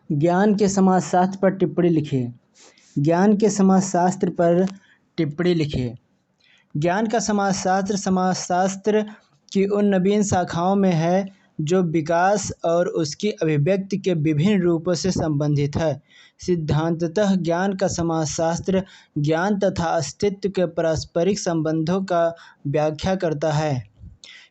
ज्ञान के समाजशास्त्र पर टिप्पणी लिखिए। ज्ञान के समाजशास्त्र पर टिप्पणी लिखिए। ज्ञान का समाजशास्त्र समाजशास्त्र की उन नवीन शाखाओं में है जो विकास और उसकी अभिव्यक्ति के विभिन्न रूपों से संबंधित है। सिद्धांततः ज्ञान का समाजशास्त्र ज्ञान तथा अस्तित्व के पारस्परिक संबंधों का व्याख्या करता है।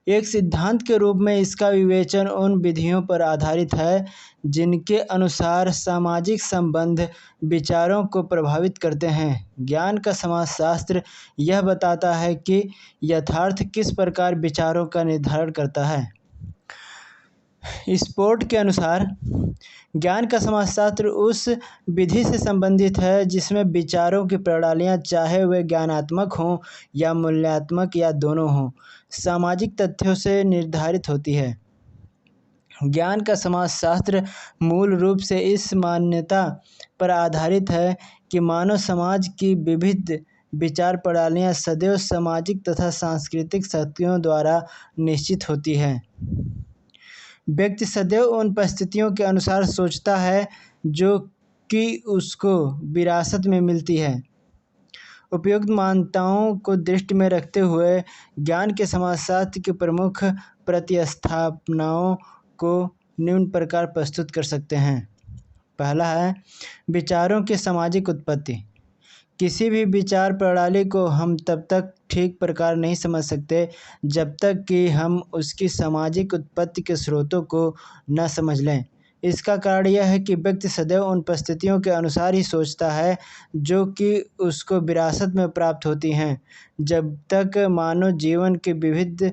एक सिद्धांत के रूप में इसका विवेचन उन विधियों पर आधारित है जिनके अनुसार सामाजिक संबंध विचारों को प्रभावित करते हैं। ज्ञान का समाजशास्त्र यह बताता है कि यथार्थ किस प्रकार विचारों का निर्धारण करता है। स्पोर्ट के अनुसार ज्ञान का समाजशास्त्र उस विधि से संबंधित है जिसमें विचारों की प्रणालियाँ, चाहे वे ज्ञानात्मक हों या मूल्यात्मक या दोनों हों, सामाजिक तथ्यों से निर्धारित होती है। ज्ञान का समाजशास्त्र मूल रूप से इस मान्यता पर आधारित है कि मानव समाज की विविध विचार प्रणालियाँ सदैव सामाजिक तथा सांस्कृतिक शक्तियों द्वारा निश्चित होती हैं। व्यक्ति सदैव उन परिस्थितियों के अनुसार सोचता है जो कि उसको विरासत में मिलती है। उपयुक्त मान्यताओं को दृष्टि में रखते हुए ज्ञान के समाजशास्त्र की प्रमुख प्रतिस्थापनाओं को निम्न प्रकार प्रस्तुत कर सकते हैं। पहला है विचारों की सामाजिक उत्पत्ति। किसी भी विचार प्रणाली को हम तब तक ठीक प्रकार नहीं समझ सकते जब तक कि हम उसकी सामाजिक उत्पत्ति के स्रोतों को न समझ लें। इसका कारण यह है कि व्यक्ति सदैव उन परिस्थितियों के अनुसार ही सोचता है जो कि उसको विरासत में प्राप्त होती हैं। जब तक मानव जीवन की विविध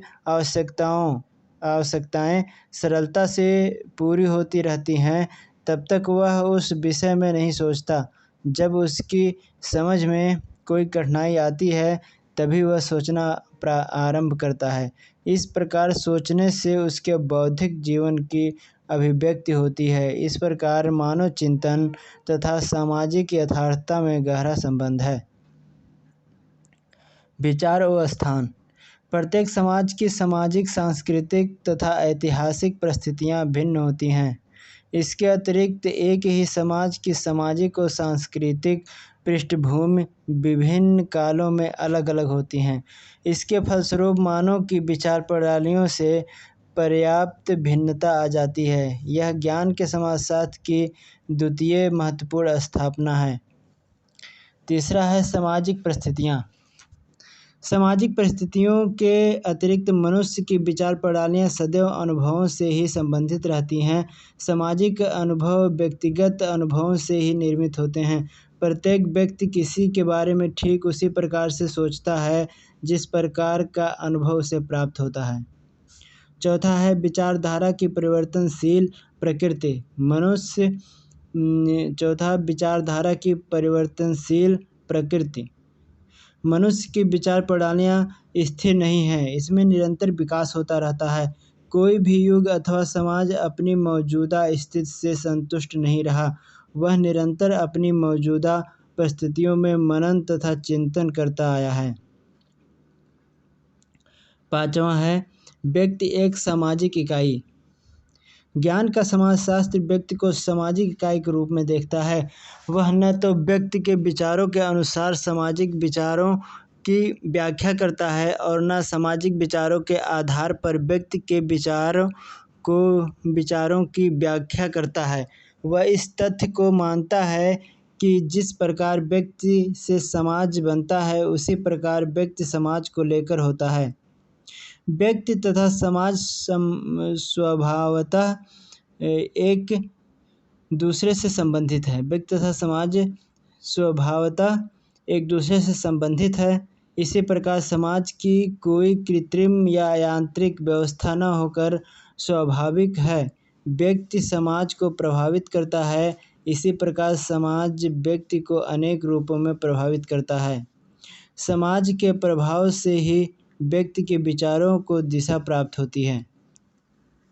आवश्यकताएं सरलता से पूरी होती रहती हैं, तब तक वह उस विषय में नहीं सोचता। जब उसकी समझ में कोई कठिनाई आती है तभी वह सोचना आरंभ करता है। इस प्रकार सोचने से उसके बौद्धिक जीवन की अभिव्यक्ति होती है। इस प्रकार मानव चिंतन तथा सामाजिक यथार्थता में गहरा संबंध है। विचार और स्थान। प्रत्येक समाज की सामाजिक, सांस्कृतिक तथा ऐतिहासिक परिस्थितियाँ भिन्न होती हैं। इसके अतिरिक्त एक ही समाज की सामाजिक और सांस्कृतिक पृष्ठभूमि विभिन्न कालों में अलग अलग होती हैं। इसके फलस्वरूप मानव की विचार प्रणालियों से पर्याप्त भिन्नता आ जाती है। यह ज्ञान के समाजशास्त्र की द्वितीय महत्वपूर्ण स्थापना है। तीसरा है सामाजिक परिस्थितियाँ। सामाजिक परिस्थितियों के अतिरिक्त मनुष्य की विचार प्रणालियाँ सदैव अनुभवों से ही संबंधित रहती हैं। सामाजिक अनुभव व्यक्तिगत अनुभवों से ही निर्मित होते हैं। प्रत्येक व्यक्ति किसी के बारे में ठीक उसी प्रकार से सोचता है जिस प्रकार का अनुभव उसे प्राप्त होता है। चौथा है विचारधारा की परिवर्तनशील प्रकृति। विचारधारा की परिवर्तनशील प्रकृति। मनुष्य की विचार प्रणालियाँ स्थिर नहीं हैं, इसमें निरंतर विकास होता रहता है। कोई भी युग अथवा समाज अपनी मौजूदा स्थिति से संतुष्ट नहीं रहा। वह निरंतर अपनी मौजूदा परिस्थितियों में मनन तथा चिंतन करता आया है। पांचवा है व्यक्ति एक सामाजिक इकाई। ज्ञान का समाजशास्त्र व्यक्ति को सामाजिक इकाई के रूप में देखता है। वह न तो व्यक्ति के विचारों के अनुसार सामाजिक विचारों की व्याख्या करता है और न सामाजिक विचारों के आधार पर व्यक्ति के विचारों की व्याख्या करता है। वह इस तथ्य को मानता है कि जिस प्रकार व्यक्ति से समाज बनता है उसी प्रकार व्यक्ति समाज को लेकर होता है। व्यक्ति तथा समाज स्वभावतः एक दूसरे से संबंधित है। व्यक्ति तथा समाज स्वभावतः एक दूसरे से संबंधित है। इसी प्रकार समाज की कोई कृत्रिम या यांत्रिक व्यवस्था न होकर स्वाभाविक है। व्यक्ति समाज को प्रभावित करता है। इसी प्रकार समाज व्यक्ति को अनेक रूपों में प्रभावित करता है। समाज के प्रभाव से ही व्यक्ति के विचारों को दिशा प्राप्त होती है।